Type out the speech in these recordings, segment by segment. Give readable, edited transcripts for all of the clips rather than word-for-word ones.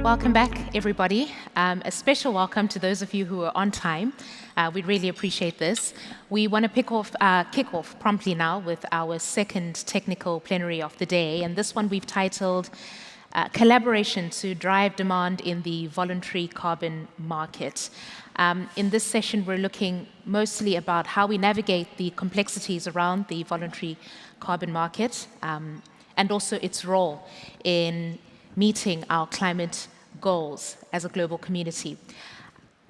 Welcome back, everybody. A special welcome to those of you who are on time. We really appreciate this. We want to kick off promptly now with our second technical plenary of the day, and this one we've titled Collaboration to Drive Demand in the Voluntary Carbon Market. In this session, we're looking mostly about how we navigate the complexities around the voluntary carbon market and also its role in meeting our climate goals as a global community.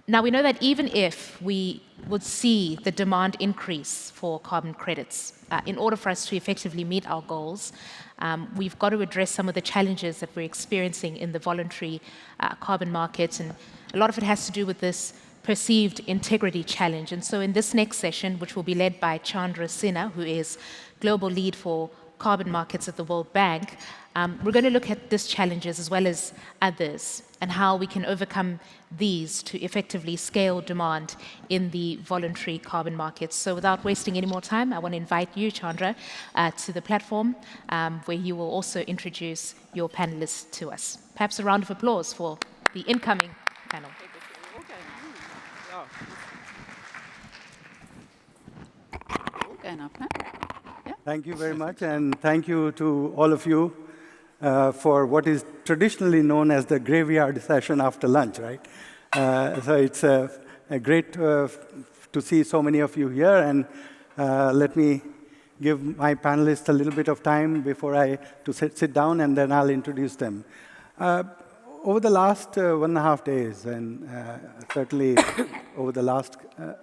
Now, we know that even if we would see the demand increase for carbon credits, in order for us to effectively meet our goals, we've got to address some of the challenges that we're experiencing in the voluntary carbon market, and a lot of it has to do with this perceived integrity challenge. And so in this next session, which will be led by Chandra Sinha, who is Global Lead for Carbon Markets at the World Bank, we're going to look at these challenges as well as others and how we can overcome these to effectively scale demand in the voluntary carbon markets. So without wasting any more time, I want to invite you, Chandra, to the platform where you will also introduce your panelists to us. Perhaps a round of applause for the incoming panel. Thank you very much, and thank you to all of you for what is traditionally known as the graveyard session after lunch, right? So it's great to see so many of you here, and let me give my panelists a little bit of time before to sit down, and then I'll introduce them. Over the last 1.5 days, and certainly over the last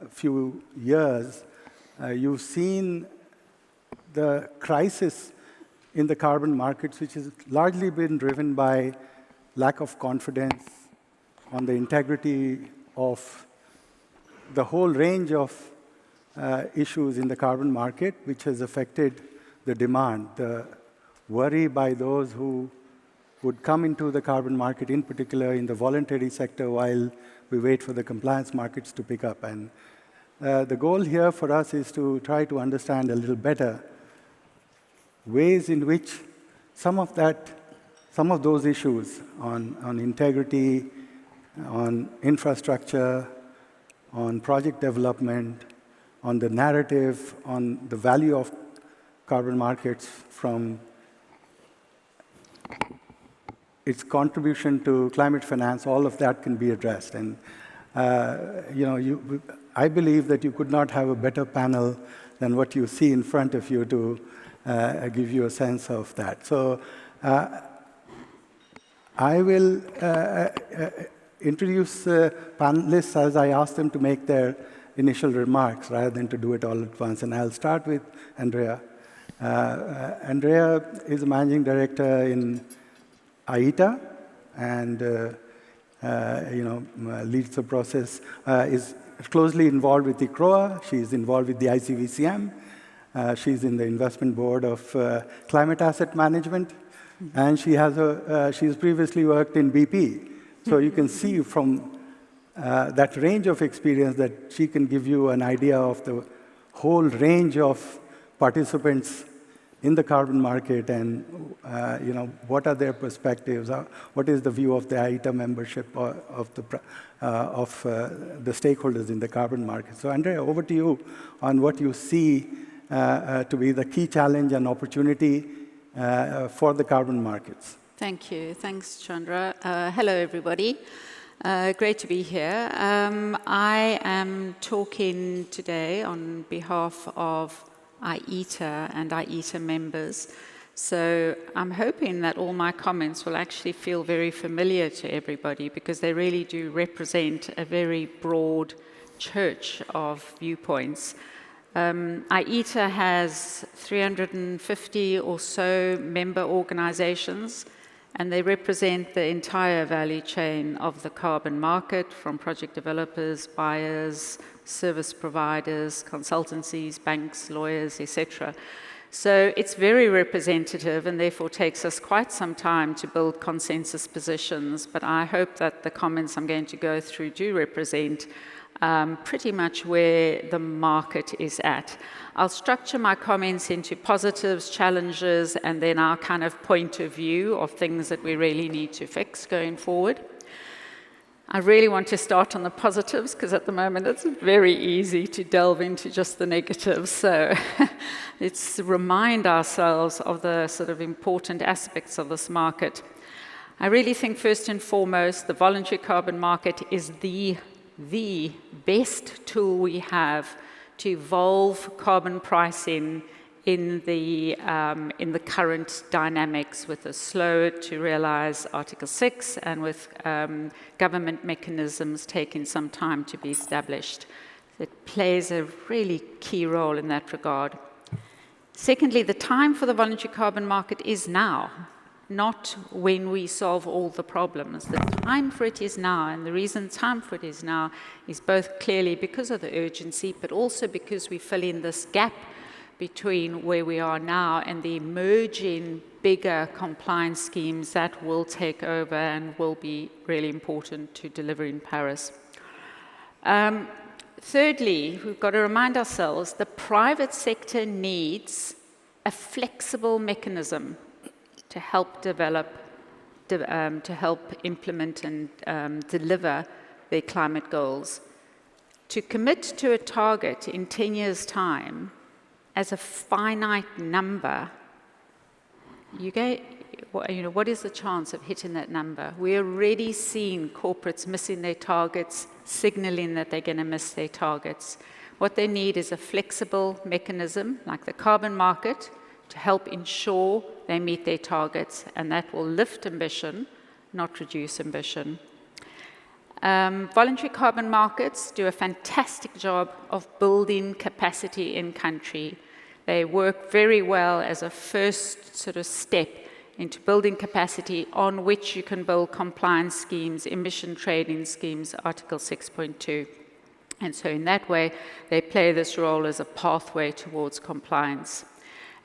few years, you've seen the crisis in the carbon markets, which has largely been driven by lack of confidence on the integrity of the whole range of issues in the carbon market, which has affected the demand, the worry by those who would come into the carbon market, in particular in the voluntary sector, while we wait for the compliance markets to pick up. And the goal here for us is to try to understand a little better ways in which some of those issues on integrity, on infrastructure, on project development, on the narrative, on the value of carbon markets from its contribution to climate finance, all of that can be addressed. And I believe that you could not have a better panel than what you see in front of you to give you a sense of that. So I will introduce panelists as I ask them to make their initial remarks rather than to do it all at once. And I'll start with Andrea. Andrea is a managing director in IETA and leads the process, is closely involved with ICROA. She's involved with the ICVCM. She's in the investment board of Climate Asset Management, and she's previously worked in BP. So you can see from that range of experience that she can give you an idea of the whole range of participants in the carbon market and what are their perspectives, what is the view of the IETA membership of the stakeholders in the carbon market. So Andrea, over to you on what you see to be the key challenge and opportunity for the carbon markets. Thank you. Thanks, Chandra. Hello, everybody. Great to be here. I am talking today on behalf of IETA and IETA members. So I'm hoping that all my comments will actually feel very familiar to everybody because they really do represent a very broad church of viewpoints. IETA has 350 or so member organizations, and they represent the entire value chain of the carbon market, from project developers, buyers, service providers, consultancies, banks, lawyers, etc. So it's very representative and therefore takes us quite some time to build consensus positions, but I hope that the comments I'm going to go through do represent pretty much where the market is at. I'll structure my comments into positives, challenges, and then our kind of point of view of things that we really need to fix going forward. I really want to start on the positives because at the moment it's very easy to delve into just the negatives. So let's remind ourselves of the sort of important aspects of this market. I really think first and foremost, the voluntary carbon market is the best tool we have to evolve carbon pricing in the current dynamics with a slow to realize Article 6 and with government mechanisms taking some time to be established. It plays a really key role in that regard. Secondly, the time for the voluntary carbon market is now, not when we solve all the problems. The time for it is now, and the reason time for it is now is both clearly because of the urgency, but also because we fill in this gap between where we are now and the emerging bigger compliance schemes that will take over and will be really important to deliver in Paris. Thirdly, we've got to remind ourselves the private sector needs a flexible mechanism to help develop, to help implement and deliver their climate goals. To commit to a target in 10 years' time as a finite number, what is the chance of hitting that number? We're already seeing corporates missing their targets, signaling that they're going to miss their targets. What they need is a flexible mechanism like the carbon market to help ensure they meet their targets, and that will lift ambition, not reduce ambition. Voluntary carbon markets do a fantastic job of building capacity in country. They work very well as a first sort of step into building capacity on which you can build compliance schemes, emission trading schemes, Article 6.2. And so in that way, they play this role as a pathway towards compliance.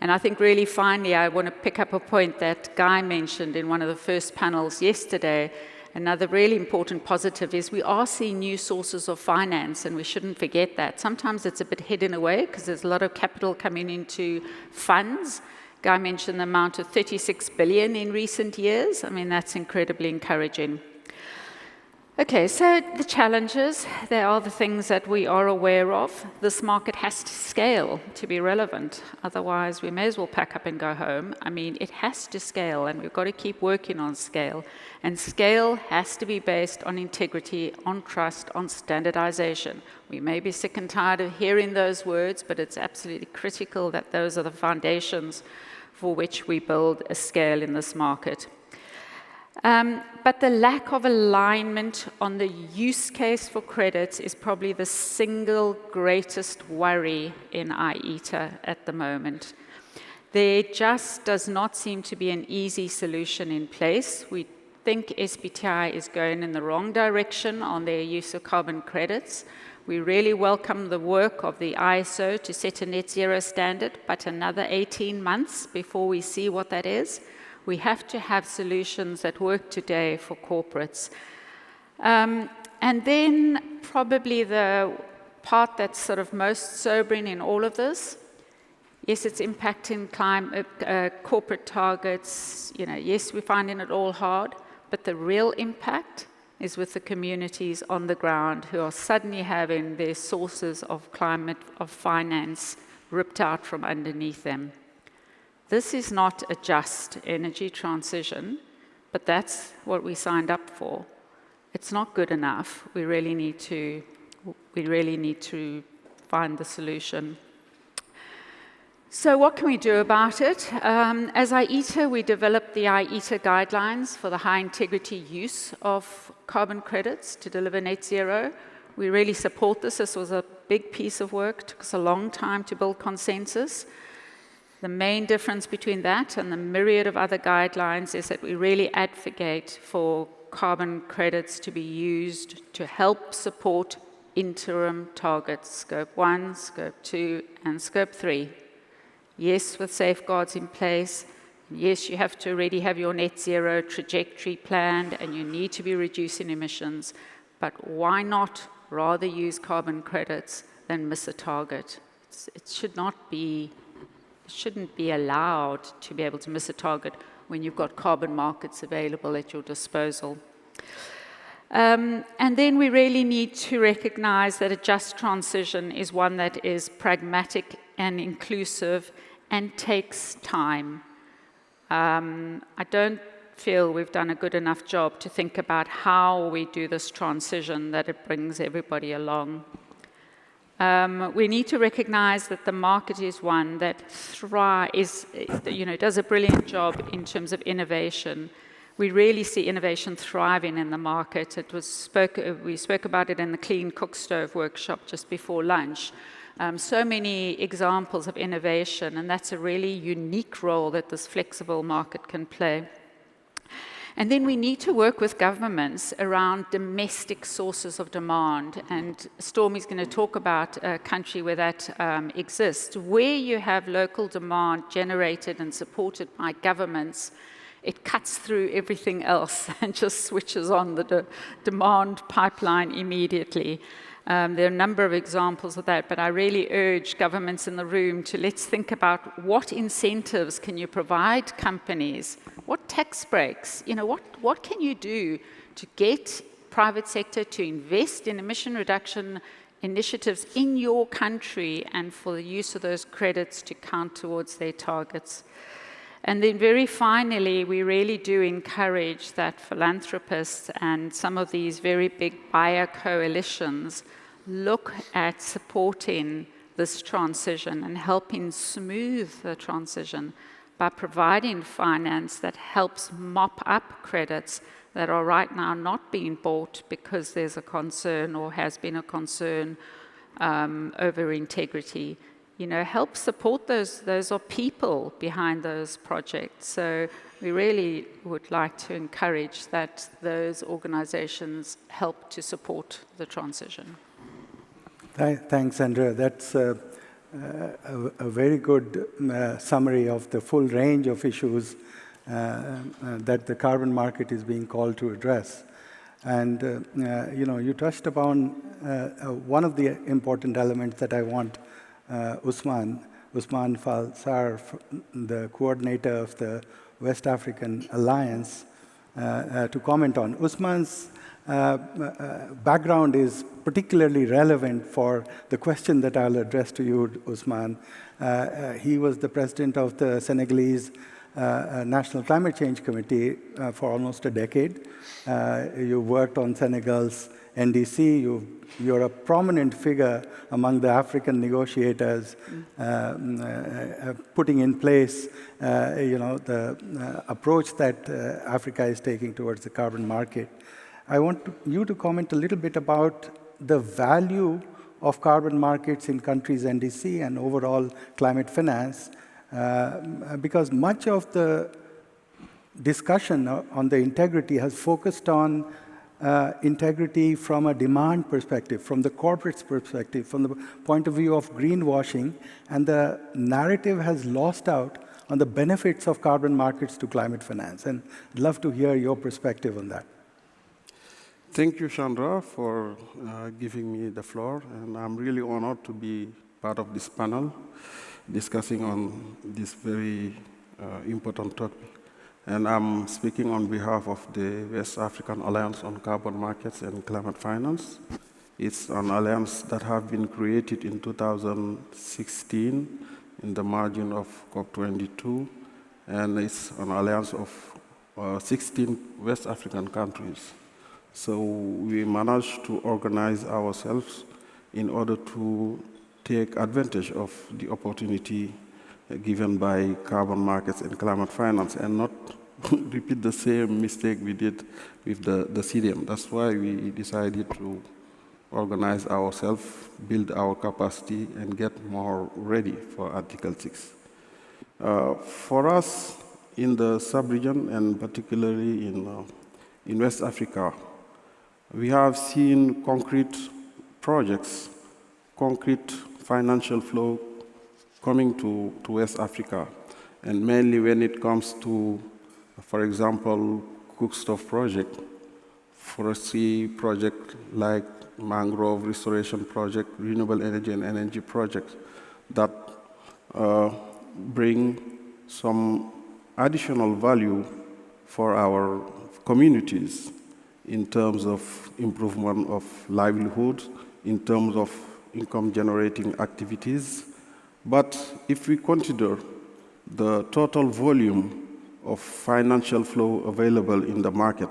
And I think really finally, I want to pick up a point that Guy mentioned in one of the first panels yesterday. Another really important positive is we are seeing new sources of finance, and we shouldn't forget that. Sometimes it's a bit hidden away because there's a lot of capital coming into funds. Guy mentioned the amount of 36 billion in recent years. I mean, that's incredibly encouraging. Okay, so the challenges, they are the things that we are aware of. This market has to scale to be relevant. Otherwise, we may as well pack up and go home. I mean, it has to scale, and we've got to keep working on scale. And scale has to be based on integrity, on trust, on standardization. We may be sick and tired of hearing those words, but it's absolutely critical that those are the foundations for which we build a scale in this market. But the lack of alignment on the use case for credits is probably the single greatest worry in IETA at the moment. There just does not seem to be an easy solution in place. We think SBTi is going in the wrong direction on their use of carbon credits. We really welcome the work of the ISO to set a net zero standard, but another 18 months before we see what that is. We have to have solutions that work today for corporates. And then probably the part that's sort of most sobering in all of this, yes, it's impacting corporate targets. Yes, we're finding it all hard, but the real impact is with the communities on the ground who are suddenly having their sources of finance ripped out from underneath them. This is not a just energy transition, but that's what we signed up for. It's not good enough. We really need to find the solution. So what can we do about it? As IETA, we developed the IETA guidelines for the high integrity use of carbon credits to deliver net zero. We really support this. This was a big piece of work. It took us a long time to build consensus. The main difference between that and the myriad of other guidelines is that we really advocate for carbon credits to be used to help support interim targets, Scope 1, Scope 2, and Scope 3. Yes, with safeguards in place. Yes, you have to already have your net zero trajectory planned, and you need to be reducing emissions. But why not rather use carbon credits than miss a target? it shouldn't be allowed to be able to miss a target when you've got carbon markets available at your disposal. And then we really need to recognize that a just transition is one that is pragmatic and inclusive and takes time. I don't feel we've done a good enough job to think about how we do this transition, that it brings everybody along. We need to recognize that the market is one that does a brilliant job in terms of innovation. We really see innovation thriving in the market. We spoke about it in the Clean Cook Stove workshop just before lunch. So many examples of innovation, and that's a really unique role that this flexible market can play. And then we need to work with governments around domestic sources of demand. And Stormy's going to talk about a country where that exists. Where you have local demand generated and supported by governments, it cuts through everything else and just switches on the demand pipeline immediately. There are a number of examples of that, but I really urge governments in the room to let's think about what incentives can you provide companies, what tax breaks, what can you do to get private sector to invest in emission reduction initiatives in your country and for the use of those credits to count towards their targets. And then very finally, we really do encourage that philanthropists and some of these very big buyer coalitions look at supporting this transition and helping smooth the transition by providing finance that helps mop up credits that are right now not being bought because there's a concern or has been a concern over integrity. Help support those are people behind those projects. So we really would like to encourage that those organizations help to support the transition. Thanks, Andrea. That's a very good summary of the full range of issues that the carbon market is being called to address. And, you touched upon one of the important elements that I want Usman Falsar, the coordinator of the West African Alliance, to comment on. Usman's background is particularly relevant for the question that I'll address to you, Usman. He was the president of the Senegalese National Climate Change Committee for almost a decade. You worked on Senegal's NDC. You're a prominent figure among the African negotiators, putting in place, the approach that Africa is taking towards the carbon market. I want you to comment a little bit about the value of carbon markets in countries' NDC and overall climate finance, because much of the discussion on the integrity has focused on integrity from a demand perspective, from the corporate's perspective, from the point of view of greenwashing, and the narrative has lost out on the benefits of carbon markets to climate finance. And I'd love to hear your perspective on that. Thank you, Chandra, for giving me the floor. And I'm really honored to be part of this panel discussing on this very important topic. And I'm speaking on behalf of the West African Alliance on Carbon Markets and Climate Finance. It's an alliance that has been created in 2016 in the margin of COP22, and it's an alliance of 16 West African countries. So we managed to organize ourselves in order to take advantage of the opportunity given by carbon markets and climate finance and not repeat the same mistake we did with the CDM. That's why we decided to organize ourselves, build our capacity, and get more ready for Article 6. For us in the sub-region, and particularly in West Africa, we have seen concrete projects, concrete financial flow coming to West Africa, and mainly when it comes to, for example, Cookstove project, forestry project like mangrove restoration project, renewable energy and energy projects. that bring some additional value for our communities in terms of improvement of livelihood, in terms of income-generating activities. But if we consider the total volume of financial flow available in the market,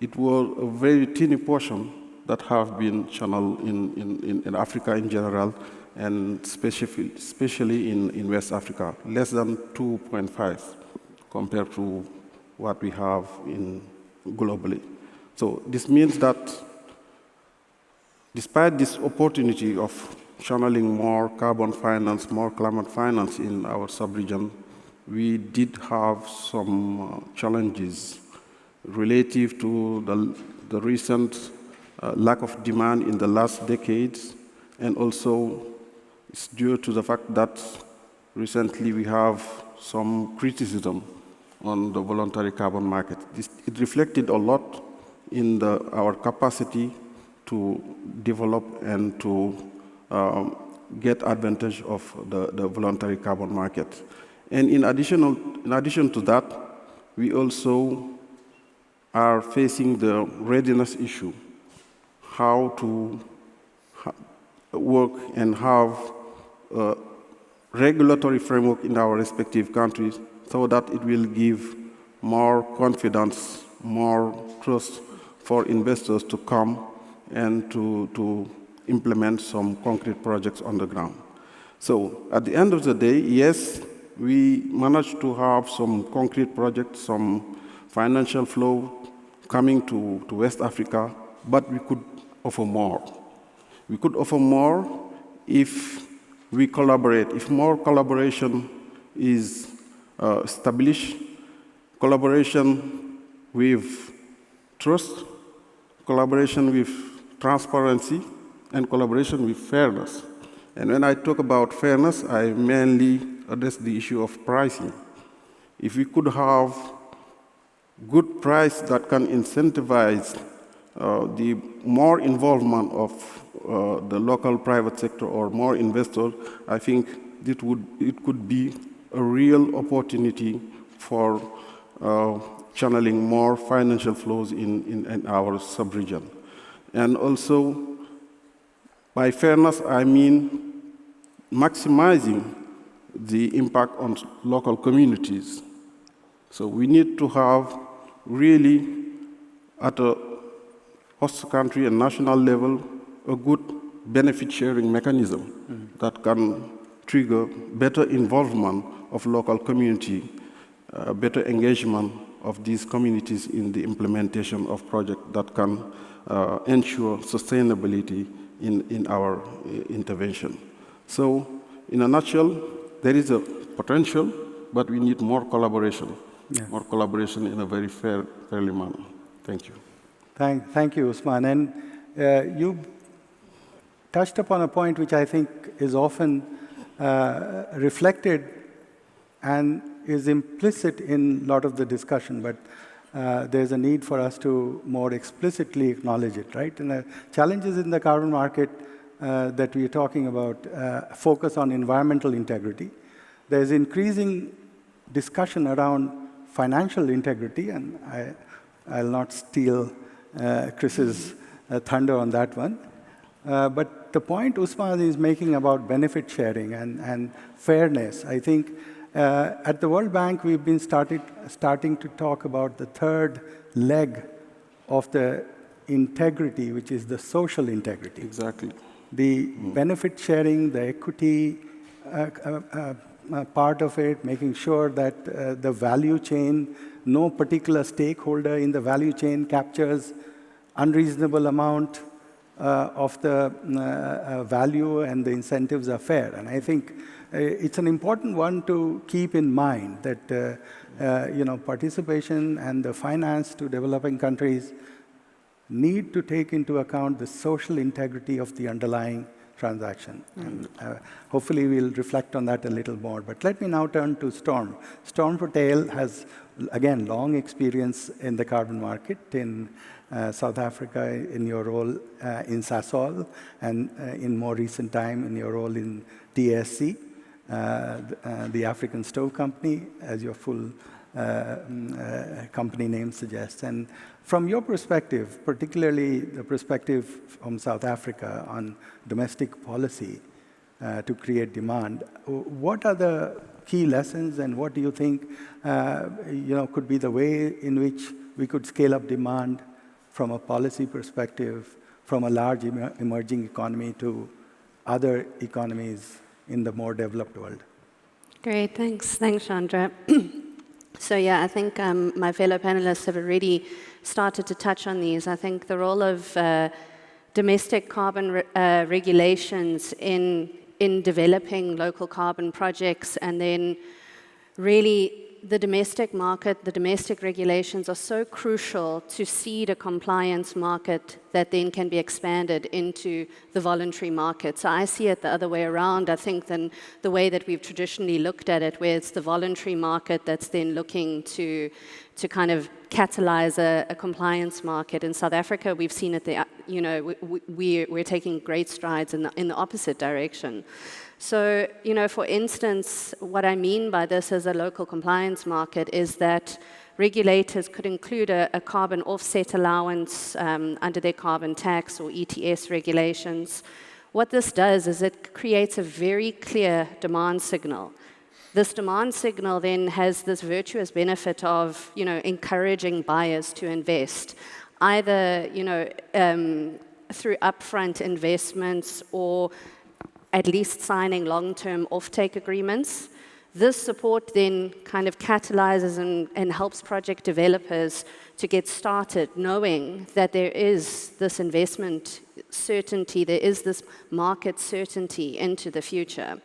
it was a very tiny portion that have been channeled in Africa in general, and especially in West Africa, less than 2.5 compared to what we have globally. So this means that despite this opportunity of channeling more carbon finance, more climate finance in our sub-region, we did have some challenges relative to the recent lack of demand in the last decades, and also it's due to the fact that recently we have some criticism on the voluntary carbon market. It reflected a lot in our capacity to develop and to get advantage of the voluntary carbon market. And in addition to that, we also are facing the readiness issue, how to work and have a regulatory framework in our respective countries so that it will give more confidence, more trust for investors to come and to implement some concrete projects on the ground. So at the end of the day, yes, we managed to have some concrete projects, some financial flow coming to West Africa, but we could offer more. We could offer more if we collaborate, if more collaboration is established, collaboration with trust, collaboration with transparency, and collaboration with fairness. And when I talk about fairness, I mainly address the issue of pricing. If we could have good price that can incentivize the more involvement of the local private sector or more investors, I think it could be a real opportunity for channeling more financial flows in our sub-region. And also, by fairness, I mean maximizing the impact on local communities. So we need to have really, at a host country and national level, a good benefit-sharing mechanism that can trigger better involvement of local community, better engagement of these communities in the implementation of projects that can ensure sustainability in our intervention. So, in a nutshell, there is a potential, but we need more collaboration. Yeah. More collaboration in a very fairly manner. Thank you. Thank you, Usman. And you touched upon a point which I think is often reflected and is implicit in a lot of the discussion, but there's a need for us to more explicitly acknowledge it, right? And the challenges in the carbon market that we're talking about focus on environmental integrity. There's increasing discussion around financial integrity, and I'll not steal Chris's thunder on that one. But the point Usman is making about benefit sharing and fairness, I think at the World Bank, we've been starting to talk about the third leg of the integrity, which is the social integrity. Exactly. The benefit sharing, the equity part of it, making sure that the value chain, no particular stakeholder in the value chain captures unreasonable amount of the value, and the incentives are fair. And I think it's an important one to keep in mind that participation and the finance to developing countries need to take into account the social integrity of the underlying transaction. And hopefully we'll reflect on that a little more. But let me now turn to Storm. Storm Patel has, again, long experience in the carbon market in South Africa, in your role in Sasol, and in more recent time in your role in TSC, the African Stove Company, as your full company name suggests. And from your perspective, particularly the perspective from South Africa on domestic policy to create demand, what are the key lessons, and what do you think could be the way in which we could scale up demand from a policy perspective, from a large emerging economy to other economies in the more developed world? Great, thanks. Thanks, Chandra. So yeah, I think my fellow panelists have already started to touch on these. I think the role of domestic carbon regulations in developing local carbon projects, and then really the domestic market, the domestic regulations are so crucial to seed a compliance market that then can be expanded into the voluntary market. So I see it the other way around, I think, than the way that we've traditionally looked at it, where it's the voluntary market that's then looking to kind of catalyze a compliance market. In South Africa, we've seen it, we're taking great strides in the opposite direction. So, for instance, what I mean by this as a local compliance market is that regulators could include a carbon offset allowance under their carbon tax or ETS regulations. What this does is it creates a very clear demand signal. This demand signal then has this virtuous benefit of, encouraging buyers to invest, either, through upfront investments or at least signing long-term offtake agreements. This support then kind of catalyzes and helps project developers to get started, knowing that there is this investment certainty, there is this market certainty into the future.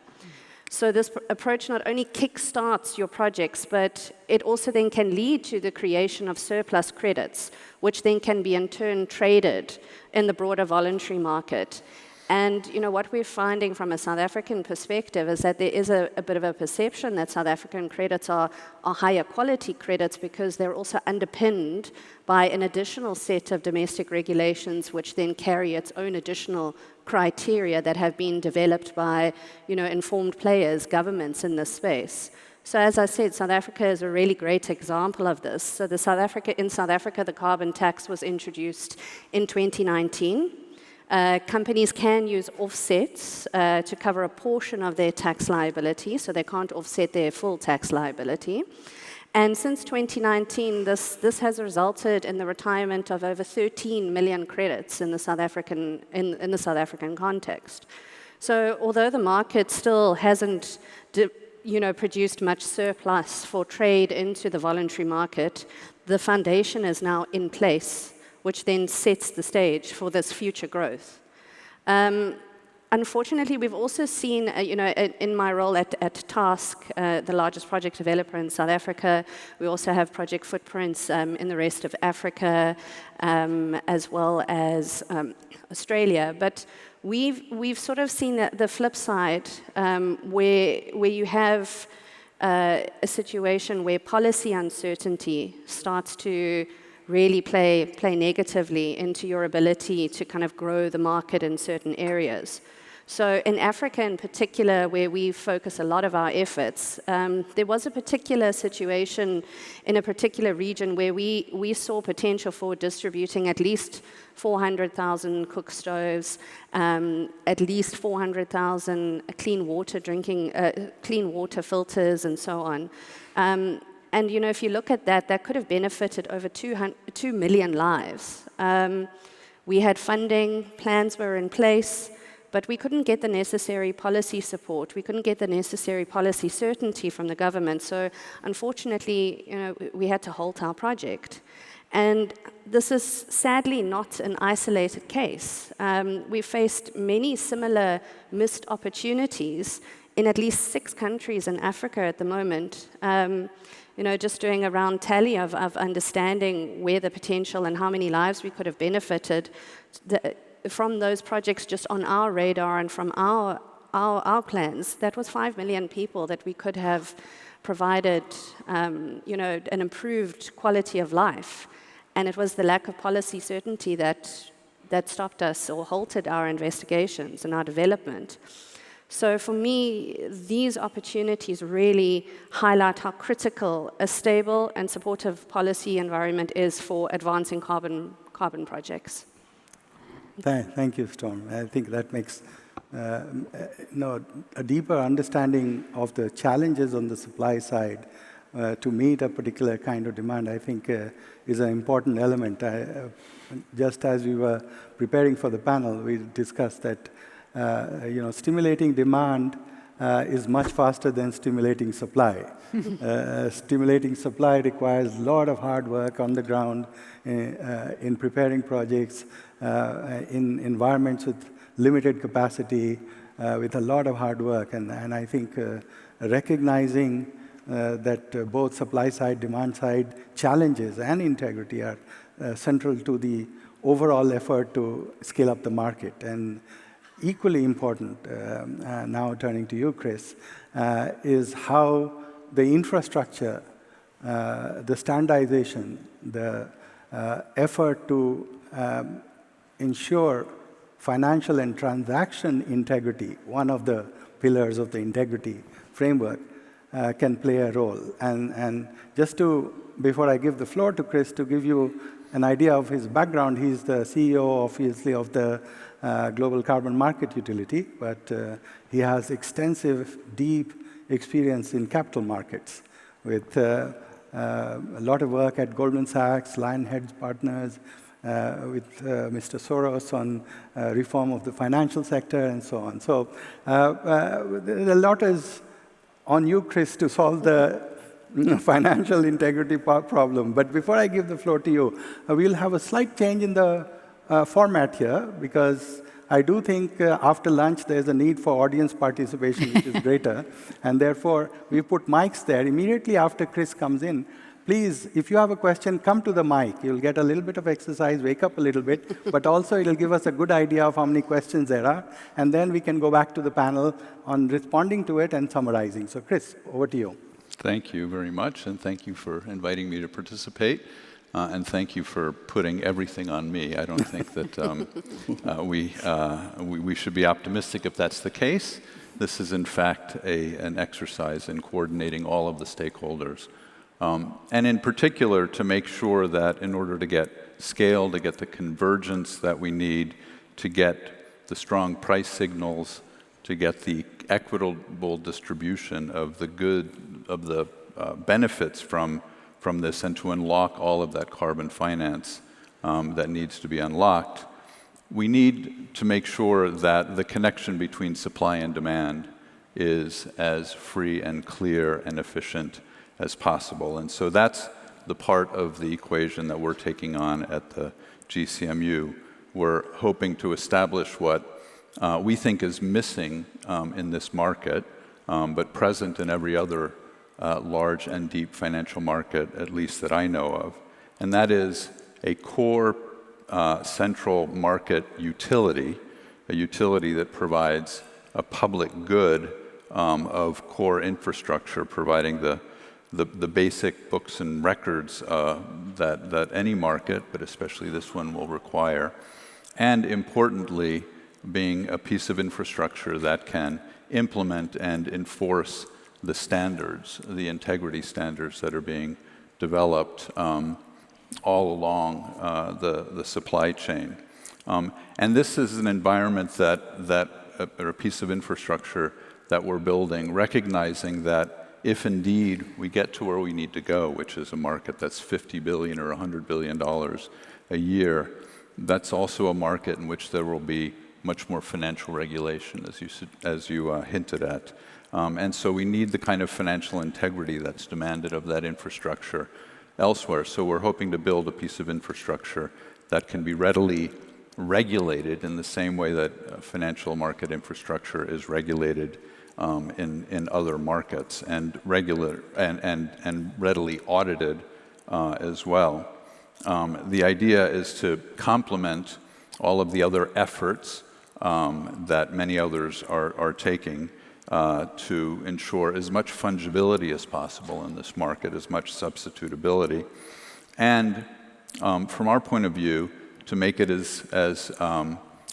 So this approach not only kickstarts your projects, but it also then can lead to the creation of surplus credits, which then can be in turn traded in the broader voluntary market. And what we're finding from a South African perspective is that there is a bit of a perception that South African credits are higher quality credits because they're also underpinned by an additional set of domestic regulations, which then carry its own additional criteria that have been developed by informed players, governments in this space. So as I said, South Africa is a really great example of this. So in South Africa, the carbon tax was introduced in 2019. Companies can use offsets to cover a portion of their tax liability, so they can't offset their full tax liability. And since 2019, this has resulted in the retirement of over 13 million credits in the South African context. So although the market still hasn't produced much surplus for trade into the voluntary market, the foundation is now in place, which then sets the stage for this future growth. Unfortunately, we've also seen, in my role at Task, the largest project developer in South Africa, we also have project footprints in the rest of Africa, as well as Australia. But we've sort of seen the flip side, where you have a situation where policy uncertainty starts to really play negatively into your ability to kind of grow the market in certain areas. So in Africa in particular, where we focus a lot of our efforts, there was a particular situation in a particular region where we saw potential for distributing at least 400,000 cook stoves, at least 400,000 clean water filters, and so on. And if you look at that could have benefited over 2 million lives. We had funding, plans were in place, but we couldn't get the necessary policy support. We couldn't get the necessary policy certainty from the government. So unfortunately, we had to halt our project. And this is sadly not an isolated case. We faced many similar missed opportunities in at least 6 countries in Africa at the moment. Just doing a round tally of understanding where the potential and how many lives we could have benefited, from those projects just on our radar and from our plans, that was 5 million people that we could have provided, you know, an improved quality of life. And it was the lack of policy certainty that stopped us or halted our investigations and our development. So for me, these opportunities really highlight how critical a stable and supportive policy environment is for advancing carbon projects. Thank you, Storm. I think that makes a deeper understanding of the challenges on the supply side to meet a particular kind of demand, I think is an important element. Just as we were preparing for the panel, we discussed that stimulating demand is much faster than stimulating supply. Stimulating supply requires a lot of hard work on the ground in preparing projects, in environments with limited capacity, with a lot of hard work. And I think recognizing that both supply side, demand side challenges and integrity are central to the overall effort to scale up the market. And equally important, now turning to you, Chris, is how the infrastructure, the standardization, the effort to ensure financial and transaction integrity, one of the pillars of the integrity framework, can play a role. And just to, before I give the floor to Chris, to give you an idea of his background, he's the CEO, obviously, of the Global Carbon Market Utility, but he has extensive, deep experience in capital markets with a lot of work at Goldman Sachs, Lionhead Partners, with Mr. Soros on reform of the financial sector and so on. So a lot is on you, Chris, to solve the financial integrity problem. But before I give the floor to you, we'll have a slight change in the format here, because I do think after lunch there's a need for audience participation, which is greater. And therefore, we put mics there. Immediately after Chris comes in, please, if you have a question, come to the mic. You'll get a little bit of exercise, wake up a little bit, but also it'll give us a good idea of how many questions there are. And then we can go back to the panel on responding to it and summarizing. So Chris, over to you. Thank you very much, and thank you for inviting me to participate. And thank you for putting everything on me. I don't think that we should be optimistic if that's the case. This is, in fact, an exercise in coordinating all of the stakeholders. And in particular, to make sure that in order to get scale, to get the convergence that we need, to get the strong price signals, to get the equitable distribution of the benefits from this, and to unlock all of that carbon finance that needs to be unlocked, we need to make sure that the connection between supply and demand is as free and clear and efficient as possible. And so that's the part of the equation that we're taking on at the GCMU. We're hoping to establish what we think is missing in this market, but present in every other large and deep financial market, at least that I know of. And that is a core central market utility, a utility that provides a public good of core infrastructure, providing the basic books and records that any market, but especially this one, will require. And importantly, being a piece of infrastructure that can implement and enforce the standards, the integrity standards that are being developed all along the supply chain. And this is an environment or a piece of infrastructure that we're building, recognizing that if indeed we get to where we need to go, which is a market that's $50 billion or $100 billion a year, that's also a market in which there will be much more financial regulation, as you hinted at. And so we need the kind of financial integrity that's demanded of that infrastructure elsewhere. So we're hoping to build a piece of infrastructure that can be readily regulated in the same way that financial market infrastructure is regulated in other markets, and readily audited as well. The idea is to complement all of the other efforts that many others are taking to ensure as much fungibility as possible in this market, as much substitutability, and from our point of view, to make it as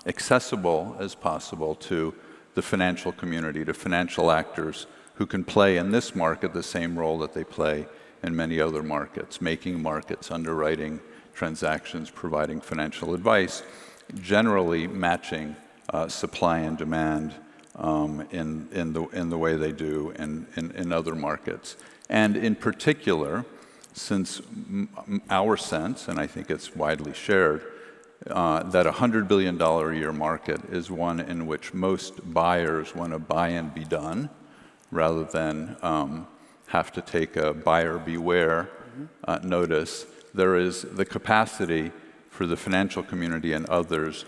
accessible as possible to the financial community, to financial actors who can play in this market the same role that they play in many other markets, making markets, underwriting transactions, providing financial advice, generally matching supply and demand in the way they do in other markets. And in particular, since our sense, and I think it's widely shared, that a $100 billion a year market is one in which most buyers want to buy and be done, rather than have to take a buyer beware notice. There is the capacity for the financial community and others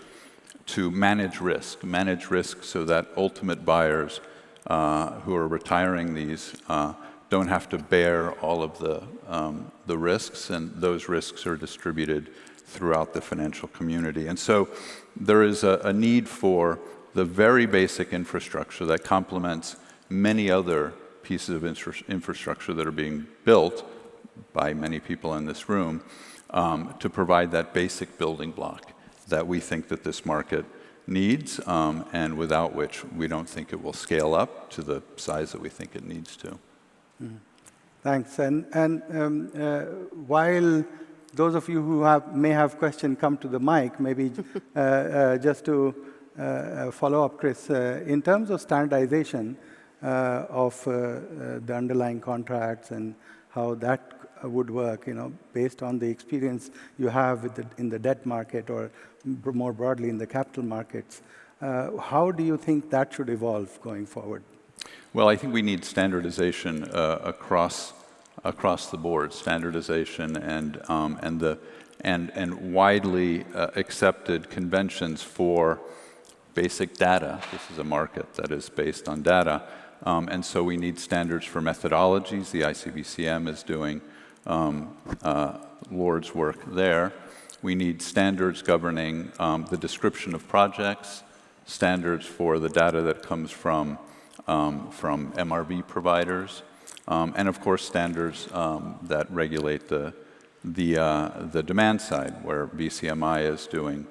to manage risk so that ultimate buyers who are retiring these don't have to bear all of the risks, and those risks are distributed throughout the financial community. And so there is a need for the very basic infrastructure that complements many other pieces of infrastructure that are being built by many people in this room to provide that basic building block that we think that this market needs, and without which we don't think it will scale up to the size that we think it needs to. Thanks. And while those of you who may have questions come to the mic, maybe just to follow up, Chris, in terms of standardization of the underlying contracts and how that would work, based on the experience you have in the debt market or more broadly in the capital markets, how do you think that should evolve going forward? Well, I think we need standardization across the board, standardization and widely accepted conventions for basic data. This is a market that is based on data, and so we need standards for methodologies. The ICBCM is doing Lord's work there. We need standards governing the description of projects, standards for the data that comes from MRV providers, and of course standards that regulate the demand side, where BCMI is doing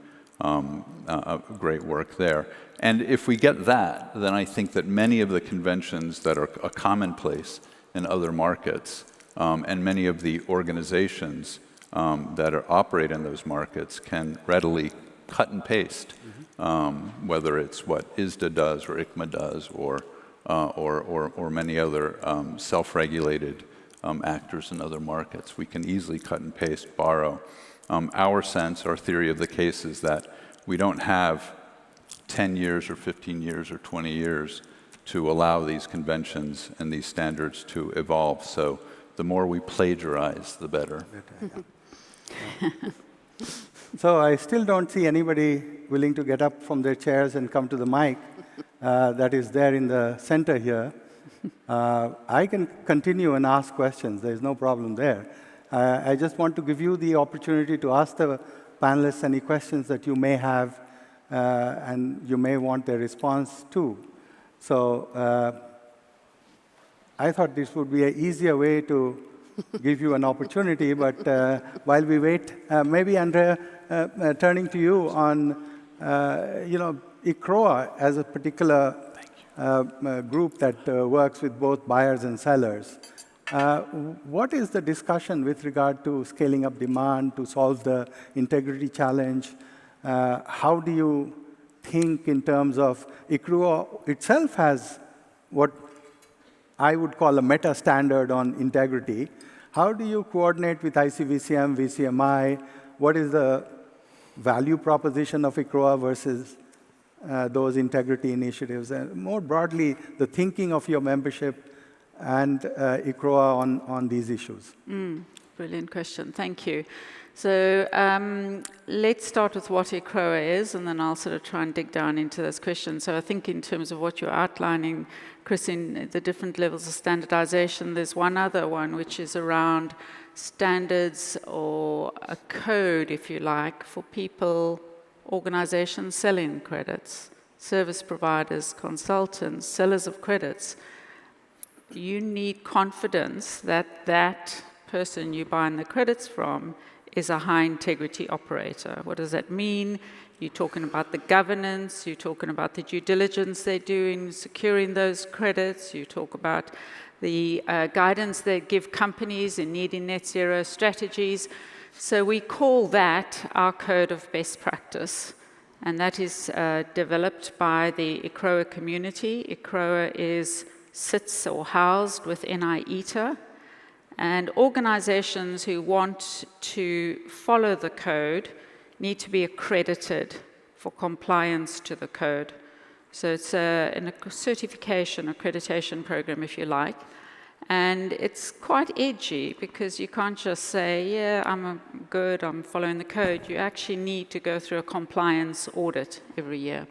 great work there. And if we get that, then I think that many of the conventions that are a commonplace in other markets, and many of the organizations that operate in those markets can readily cut and paste, whether it's what ISDA does or ICMA does or many other self-regulated actors in other markets. We can easily cut and paste, borrow. Our sense, our theory of the case is that we don't have 10 years or 15 years or 20 years to allow these conventions and these standards to evolve. So the more we plagiarize, the better. So I still don't see anybody willing to get up from their chairs and come to the mic that is there in the center here. I can continue and ask questions. There's no problem there. I just want to give you the opportunity to ask the panelists any questions that you may have and you may want their response to. So I thought this would be an easier way to give you an opportunity, but while we wait, maybe Andrea, turning to you on, ICROA as a particular group that works with both buyers and sellers. What is the discussion with regard to scaling up demand to solve the integrity challenge? How do you think in terms of ICROA itself has what I would call a meta standard on integrity? How do you coordinate with ICBCM, VCMI? What is the value proposition of ICROA versus those integrity initiatives? And more broadly, the thinking of your membership and ICROA on these issues. Brilliant question. Thank you. So let's start with what ICROA is, and then I'll sort of try and dig down into those questions. So I think in terms of what you're outlining, Chris, in the different levels of standardization, there's one other one which is around standards or a code, if you like, for people organizations selling credits, service providers, consultants, sellers of credits. You need confidence that that person you're buying the credits from is a high integrity operator. What does that mean? You're talking about the governance, you're talking about the due diligence they're doing, securing those credits, you talk about the guidance they give companies in needing net zero strategies. So we call that our code of best practice. And that is developed by the ICROA community. ICROA sits or housed within IETA. And organizations who want to follow the code need to be accredited for compliance to the code. So it's a certification, accreditation program, if you like. And it's quite edgy because you can't just say, yeah, I'm good, I'm following the code. You actually need to go through a compliance audit every year.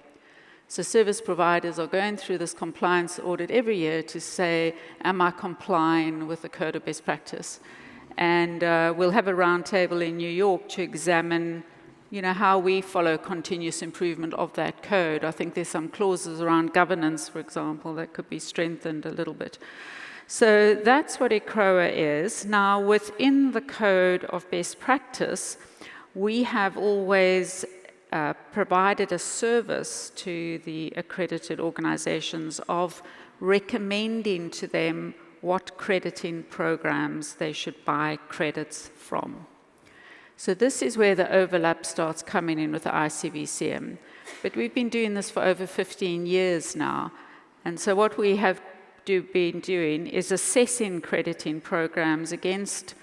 So service providers are going through this compliance audit every year to say, am I complying with the code of best practice? And we'll have a roundtable in New York to examine how we follow continuous improvement of that code. I think there's some clauses around governance, for example, that could be strengthened a little bit. So that's what ICROA is. Now, within the code of best practice, we have always provided a service to the accredited organizations of recommending to them what crediting programs they should buy credits from. So this is where the overlap starts coming in with the ICVCM. But we've been doing this for over 15 years now. And so what we have been doing is assessing crediting programs against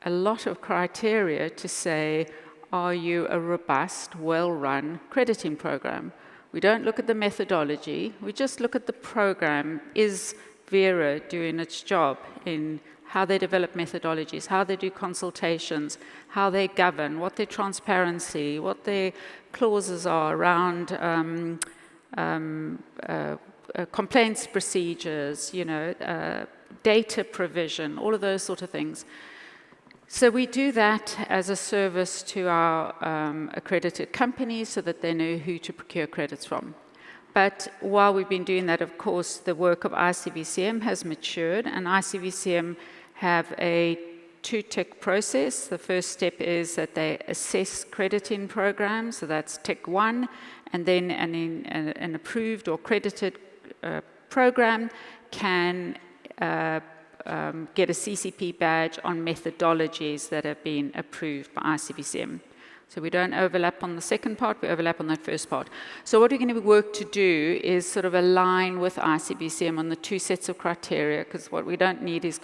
a lot of criteria to say, are you a robust, well-run crediting program? We don't look at the methodology, we just look at the program. Is Vera doing its job in how they develop methodologies, how they do consultations, how they govern, what their transparency, what their clauses are around complaints procedures, data provision, all of those sort of things. So we do that as a service to our accredited companies so that they know who to procure credits from. But while we've been doing that, of course, the work of ICVCM has matured, and ICVCM have a two-tick process. The first step is that they assess crediting programs, so that's tick 1, and then an approved or credited program can get a CCP badge on methodologies that have been approved by ICVCM. So we don't overlap on the second part, we overlap on that first part. So what we're going to work to do is sort of align with ICVCM on the two sets of criteria, because what we don't need is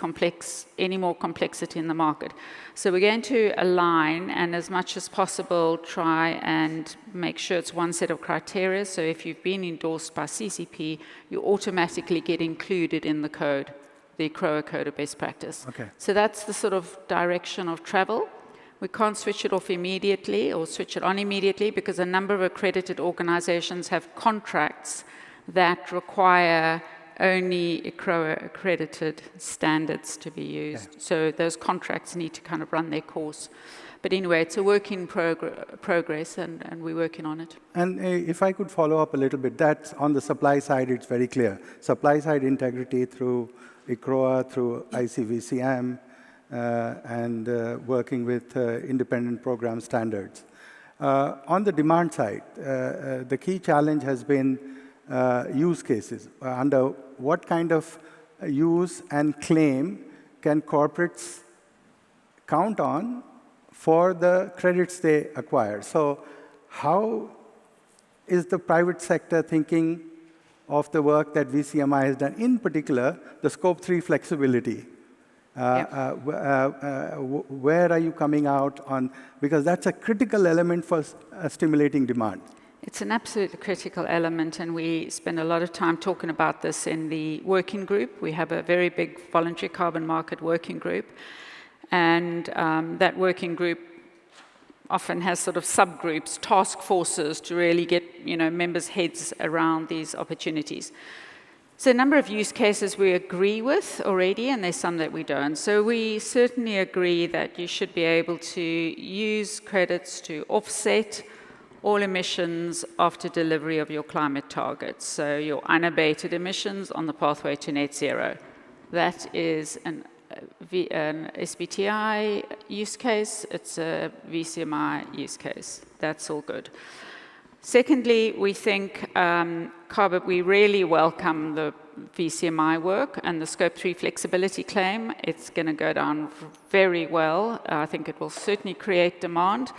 any more complexity in the market. So we're going to align and as much as possible try and make sure it's one set of criteria. So if you've been endorsed by CCP, you automatically get included in the code, the ICROA Code of Best Practice. Okay. So that's the sort of direction of travel. We can't switch it off immediately or switch it on immediately because a number of accredited organizations have contracts that require only ICROA accredited standards to be used. Okay. So those contracts need to kind of run their course. But anyway, it's a work in progress, and we're working on it. And if I could follow up a little bit, that's on the supply side, it's very clear. Supply side integrity through ICROA, through ICVCM, and working with independent program standards. On the demand side, the key challenge has been use cases. Under what kind of use and claim can corporates count on for the credits they acquire? So how is the private sector thinking of the work that VCMI has done, in particular, the Scope 3 flexibility? Where are you coming out on? Because that's a critical element for stimulating demand. It's an absolutely critical element, and we spend a lot of time talking about this in the working group. We have a very big voluntary carbon market working group, and that working group often has sort of subgroups, task forces to really get members' heads around these opportunities. So a number of use cases we agree with already, and there's some that we don't. So we certainly agree that you should be able to use credits to offset all emissions after delivery of your climate targets. So your unabated emissions on the pathway to net zero. That is an SBTI use case. It's a VCMI use case. That's all good. Secondly, we think we really welcome the VCMI work and the Scope 3 flexibility claim. It's going to go down very well. I think it will certainly create demand.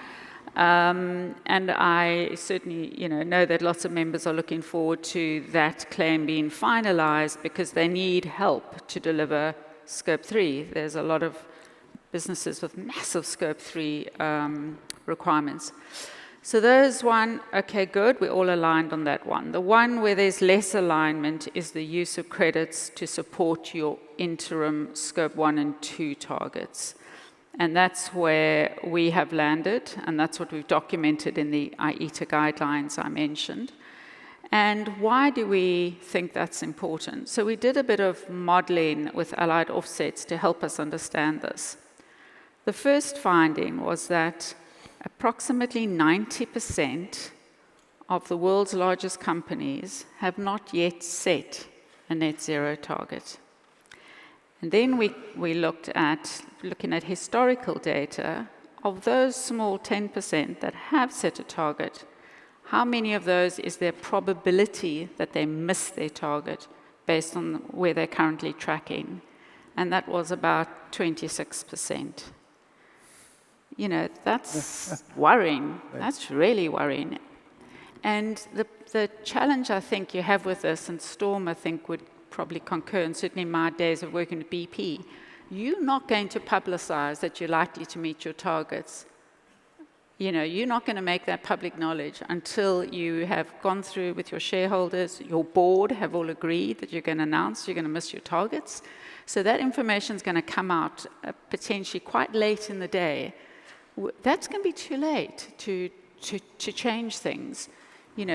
And I certainly know that lots of members are looking forward to that claim being finalized because they need help to deliver Scope 3. There's a lot of businesses with massive Scope 3 requirements. So there's one, okay, good, we're all aligned on that one. The one where there's less alignment is the use of credits to support your interim Scope 1 and 2 targets. And that's where we have landed, and that's what we've documented in the IETA guidelines I mentioned. And why do we think that's important? So we did a bit of modeling with allied offsets to help us understand this. The first finding was that approximately 90% of the world's largest companies have not yet set a net zero target. And then we looked at, looking at historical data, of those small 10% that have set a target, how many of those is there probability that they miss their target based on where they're currently tracking? And that was about 26%. That's worrying. That's really worrying. And the challenge I think you have with this, and Storm I think would probably concur, and certainly in my days of working at BP, you're not going to publicize that you're likely to meet your targets. You're not going to make that public knowledge until you have gone through with your shareholders, your board have all agreed that you're going to announce you're going to miss your targets. So that information is going to come out potentially quite late in the day. That's going to be too late to change things.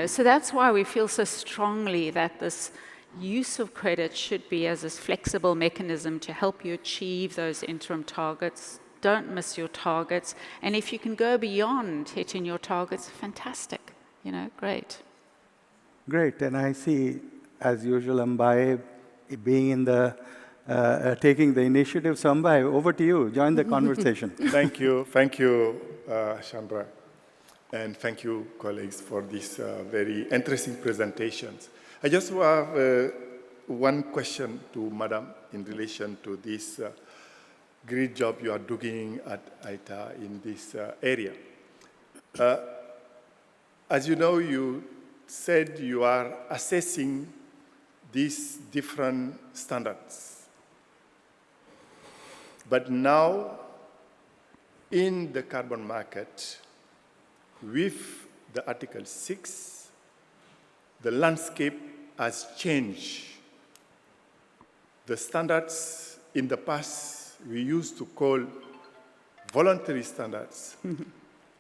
So that's why we feel so strongly that this use of credit should be as a flexible mechanism to help you achieve those interim targets. Don't miss your targets. And if you can go beyond hitting your targets, fantastic. Great. Great. And I see, as usual, Mbaye being in the taking the initiative. So Mbaye, over to you. Join the conversation. Thank you, Chandra. And thank you, colleagues, for these very interesting presentations. I just have one question to Madam in relation to this great job you are doing at ITA in this area. As you know, you said you are assessing these different standards. But now, in the carbon market, with the Article 6, the landscape has changed. The standards in the past we used to call voluntary standards,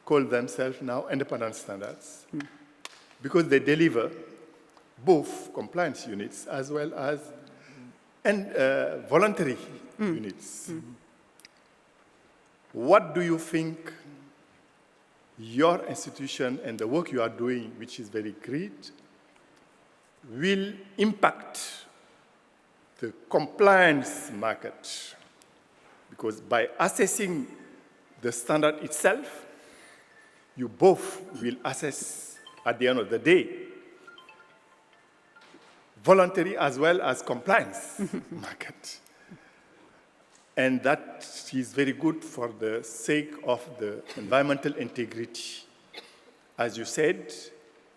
call themselves now independent standards, because they deliver both compliance units as well as voluntary units. What do you think your institution and the work you are doing, which is very great, will impact the compliance market? Because by assessing the standard itself, you both will assess, at the end of the day, voluntary as well as compliance market. And that is very good for the sake of the environmental integrity. As you said,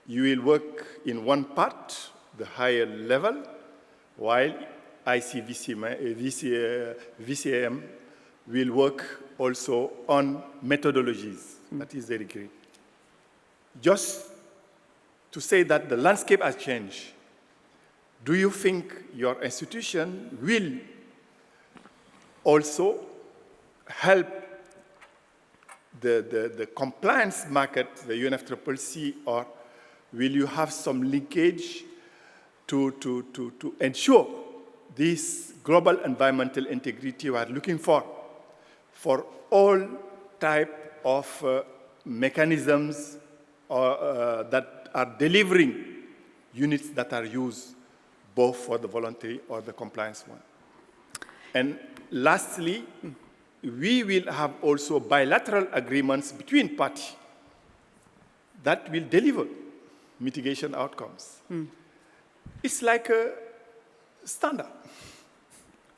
you will work in one part, the higher level, while VCM will work also on methodologies. That is very great. Just to say that the landscape has changed, do you think your institution will also help the compliance market, the UNFCCC, or will you have some linkage to ensure this global environmental integrity we are looking for all type of mechanisms that are delivering units that are used both for the voluntary or the compliance one. And lastly, we will have also bilateral agreements between parties that will deliver mitigation outcomes. It's like a standard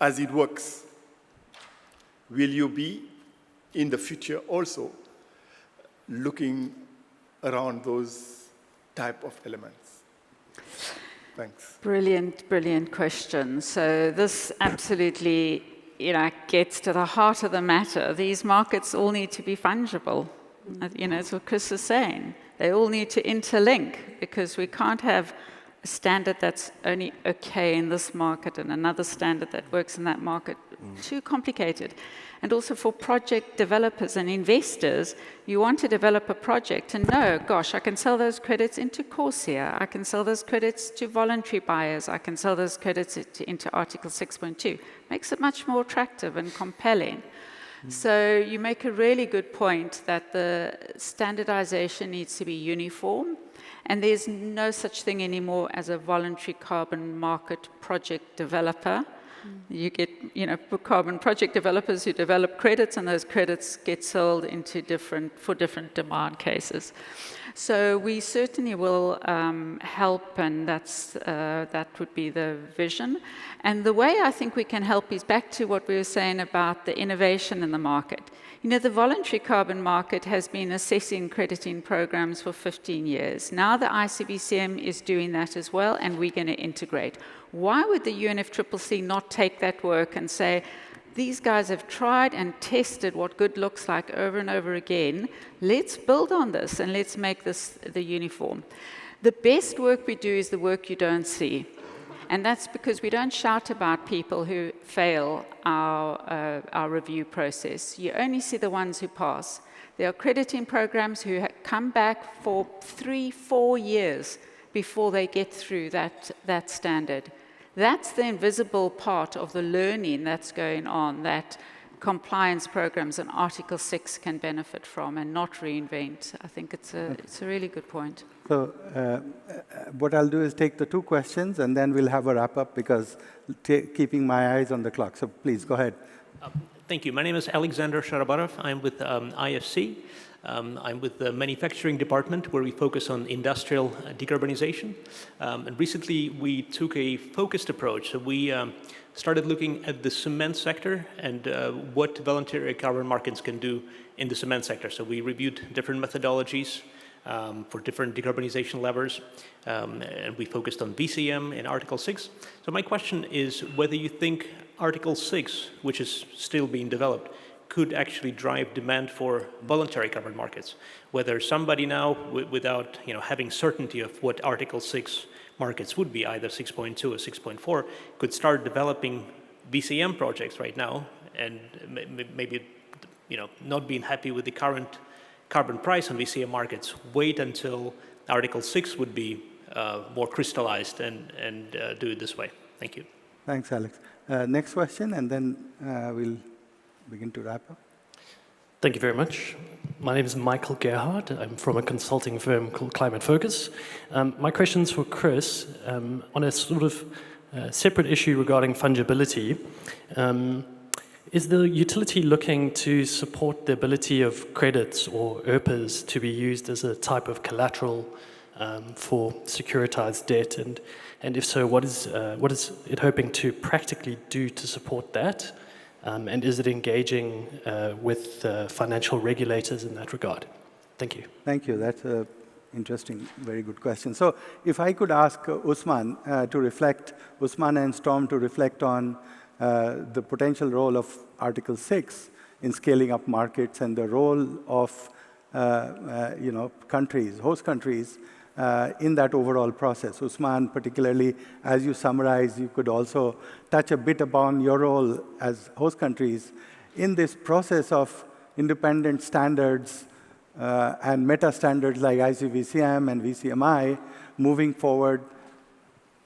as it works. Will you be in the future also looking around those type of elements? Thanks. Brilliant, brilliant question. So this absolutely, gets to the heart of the matter. These markets all need to be fungible. It's what Chris is saying. They all need to interlink, because we can't have a standard that's only okay in this market and another standard that works in that market. Too complicated. And also for project developers and investors, you want to develop a project and know, gosh, I can sell those credits into Corsair, I can sell those credits to voluntary buyers, I can sell those credits into Article 6.2. Makes it much more attractive and compelling. So you make a really good point that the standardization needs to be uniform, and there's no such thing anymore as a voluntary carbon market project developer. You get, carbon project developers who develop credits, and those credits get sold into for different demand cases. So we certainly will help, and that would be the vision. And the way I think we can help is back to what we were saying about the innovation in the market. The voluntary carbon market has been assessing crediting programs for 15 years. Now the ICBCM is doing that as well, and we're going to integrate. Why would the UNFCCC not take that work and say, these guys have tried and tested what good looks like over and over again. Let's build on this and let's make this the uniform. The best work we do is the work you don't see. And that's because we don't shout about people who fail our review process. You only see the ones who pass. There are crediting programs who come back for 3-4 years before they get through that standard. That's the invisible part of the learning that's going on that compliance programs and Article 6 can benefit from and not reinvent. I think it's a really good point. So what I'll do is take the 2 questions, and then we'll have a wrap-up, because keeping my eyes on the clock. So please, go ahead. Thank you. My name is Alexander Sharabarov. I'm with I4C. I'm with the manufacturing department, where we focus on industrial decarbonization. And recently, we took a focused approach. So we started looking at the cement sector and what voluntary carbon markets can do in the cement sector. So we reviewed different methodologies for different decarbonization levers, and we focused on VCM and Article 6. So my question is whether you think Article 6, which is still being developed, could actually drive demand for voluntary carbon markets. Whether somebody now, without having certainty of what Article 6 markets would be, either 6.2 or 6.4, could start developing VCM projects right now, and maybe not being happy with the current carbon price on VCM markets, wait until Article 6 would be more crystallized and do it this way. Thank you. Thanks, Alex. Next question, and then we'll begin to wrap up. Thank you very much. My name is Michael Gerhardt. I'm from a consulting firm called Climate Focus. My question's for Chris on a sort of separate issue regarding fungibility. Is the utility looking to support the ability of credits or ERPAs to be used as a type of collateral for securitized debt? And if so, what is it hoping to practically do to support that? And is it engaging with financial regulators in that regard? Thank you. Thank you. That's an interesting, very good question. So if I could ask Usman to reflect, Usman and Storm to reflect on the potential role of Article 6 in scaling up markets and the role of countries, host countries, in that overall process. Usman, particularly, as you summarize, you could also touch a bit upon your role as host countries in this process of independent standards and meta standards like ICVCM and VCMI moving forward,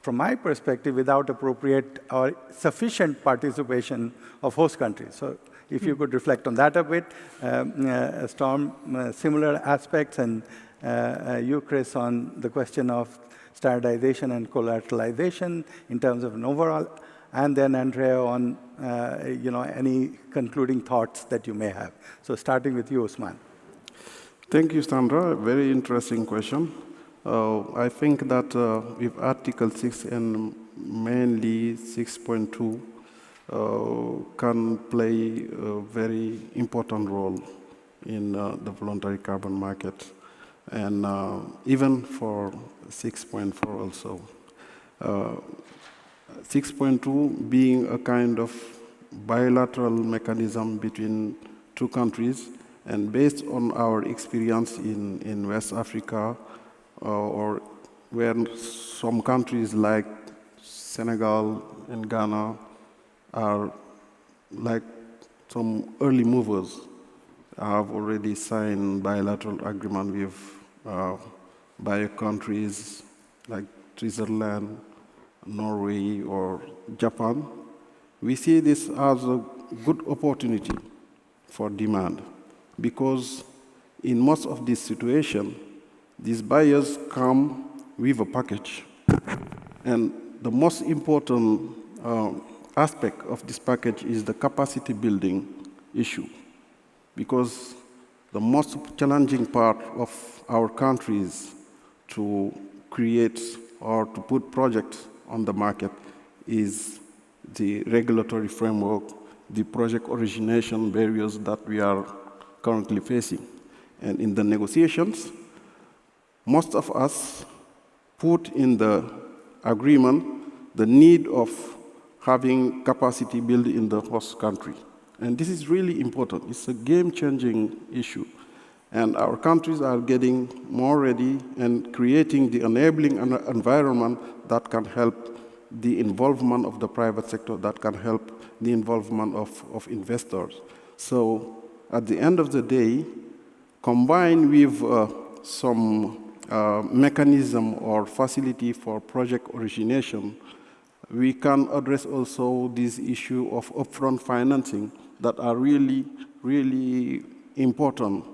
from my perspective, without appropriate or sufficient participation of host countries. So if you could reflect on that a bit. Storm, similar aspects, and you, Chris, on the question of standardization and collateralization in terms of an overall, and then Andrea on any concluding thoughts that you may have. So starting with you, Usman. Thank you, Sandra. Very interesting question. I think that with Article 6 and mainly 6.2 can play a very important role in the voluntary carbon market, and even for 6.4 also. 6.2 being a kind of bilateral mechanism between two countries, and based on our experience in West Africa, or where some countries like Senegal and Ghana are like some early movers, have already signed bilateral agreement with by countries like Switzerland, Norway, or Japan. We see this as a good opportunity for demand, because in most of these situations, these buyers come with a package. And the most important aspect of this package is the capacity building issue, because the most challenging part of our countries to create or to put projects on the market is the regulatory framework, the project origination barriers that we are currently facing. And in the negotiations, most of us put in the agreement the need of having capacity built in the host country. And this is really important. It's a game-changing issue. And our countries are getting more ready and creating the enabling environment that can help the involvement of the private sector, that can help the involvement of investors. So at the end of the day, combined with some mechanism or facility for project origination, we can address also this issue of upfront financing that are really, really important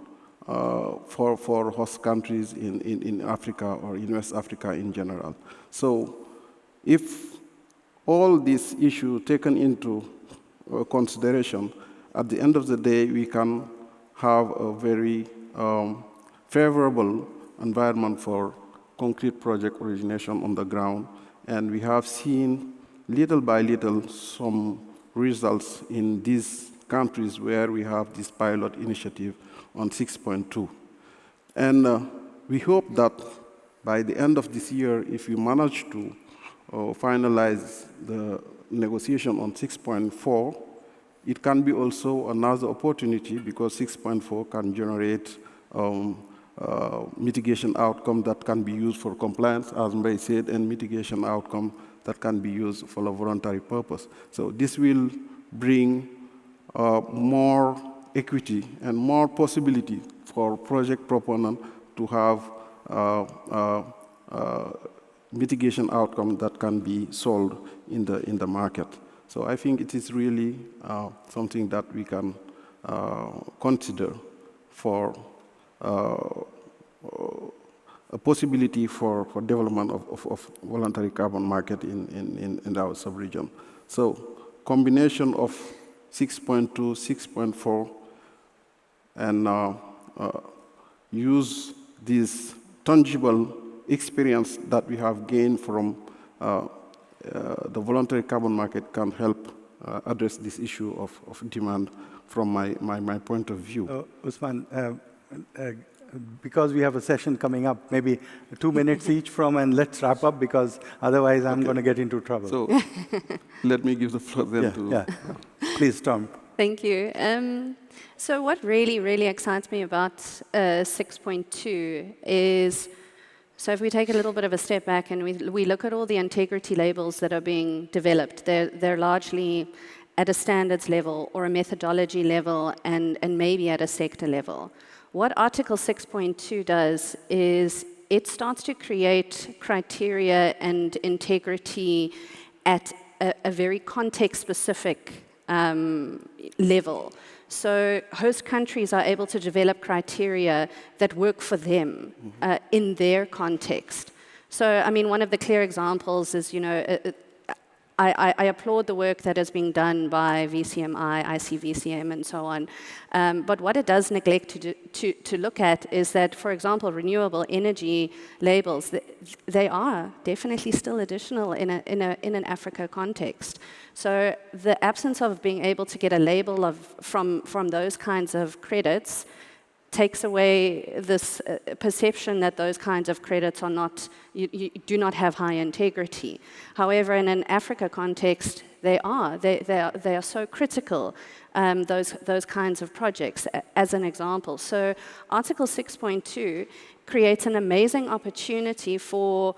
for host countries in Africa or in West Africa in general. So if all these issues taken into consideration, at the end of the day, we can have a very favorable environment for concrete project origination on the ground. And we have seen little by little some results in these countries where we have this pilot initiative on 6.2. And we hope that by the end of this year, if we manage to finalize the negotiation on 6.4, it can be also another opportunity, because 6.4 can generate mitigation outcome that can be used for compliance, as Mbaye said, and mitigation outcome that can be used for a voluntary purpose. So this will bring more equity and more possibility for project proponent to have mitigation outcome that can be sold in the market. So I think it is really something that we can consider for a possibility for development of voluntary carbon market in our sub-region. So combination of 6.2, 6.4, and use this tangible experience that we have gained from the voluntary carbon market can help address this issue of demand from my point of view. Usman, because we have a session coming up, maybe 2 minutes each from, and let's wrap up, because otherwise I'm going to get into trouble. So let me give the floor then to... Yeah. Please, Tom. Thank you. So what really, really excites me about 6.2 is, so if we take a little bit of a step back and we look at all the integrity labels that are being developed, they're largely at a standards level or a methodology level and maybe at a sector level. What Article 6.2 does is it starts to create criteria and integrity at a very context-specific level. So host countries are able to develop criteria that work for them in their context. So, I mean, one of the clear examples is, you know, I applaud the work that is being done by VCMI, ICVCM, and so on. But what it does neglect to look at is that, for example, renewable energy labels, they are definitely still additional in an Africa context. So the absence of being able to get a label from those kinds of credits takes away this perception that those kinds of credits are not, you do not have high integrity. However, in an Africa context, they are. They are so critical, those kinds of projects, as an example. So Article 6.2 creates an amazing opportunity for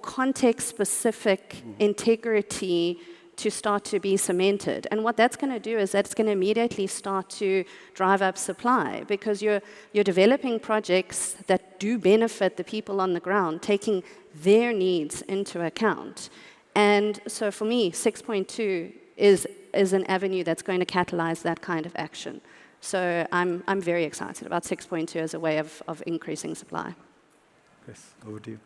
context-specific integrity to start to be cemented. And what that's going to do is that's going to immediately start to drive up supply, because you're developing projects that do benefit the people on the ground, taking their needs into account. And so for me, 6.2 is an avenue that's going to catalyze that kind of action. So I'm very excited about 6.2 as a way of increasing supply. Chris, over to you.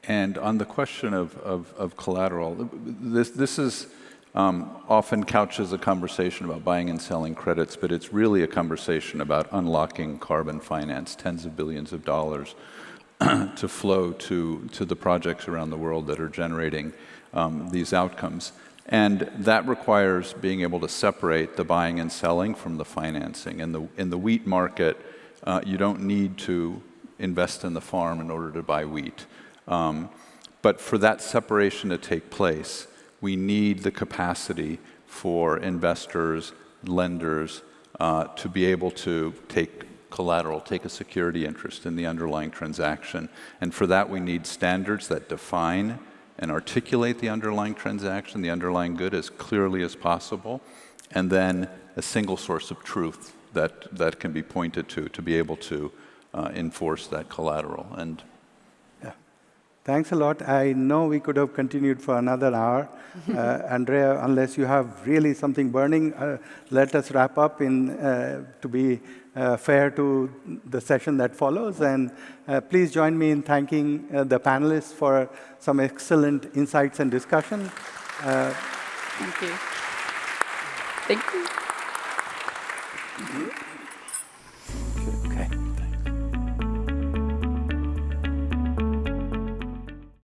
And on the question of collateral, this is often couched as a conversation about buying and selling credits, but it's really a conversation about unlocking carbon finance, tens of billions of dollars to flow to the projects around the world that are generating these outcomes. And that requires being able to separate the buying and selling from the financing. In the wheat market, you don't need to invest in the farm in order to buy wheat. But for that separation to take place, we need the capacity for investors, lenders, to be able to take collateral, take a security interest in the underlying transaction. And for that, we need standards that define and articulate the underlying transaction, the underlying good, as clearly as possible, and then a single source of truth that can be pointed to be able to enforce that collateral. And thanks a lot. I know we could have continued for another hour. Andrea, unless you have really something burning, let us wrap up to be fair to the session that follows. And please join me in thanking the panelists for some excellent insights and discussion. Thank you. Thank you.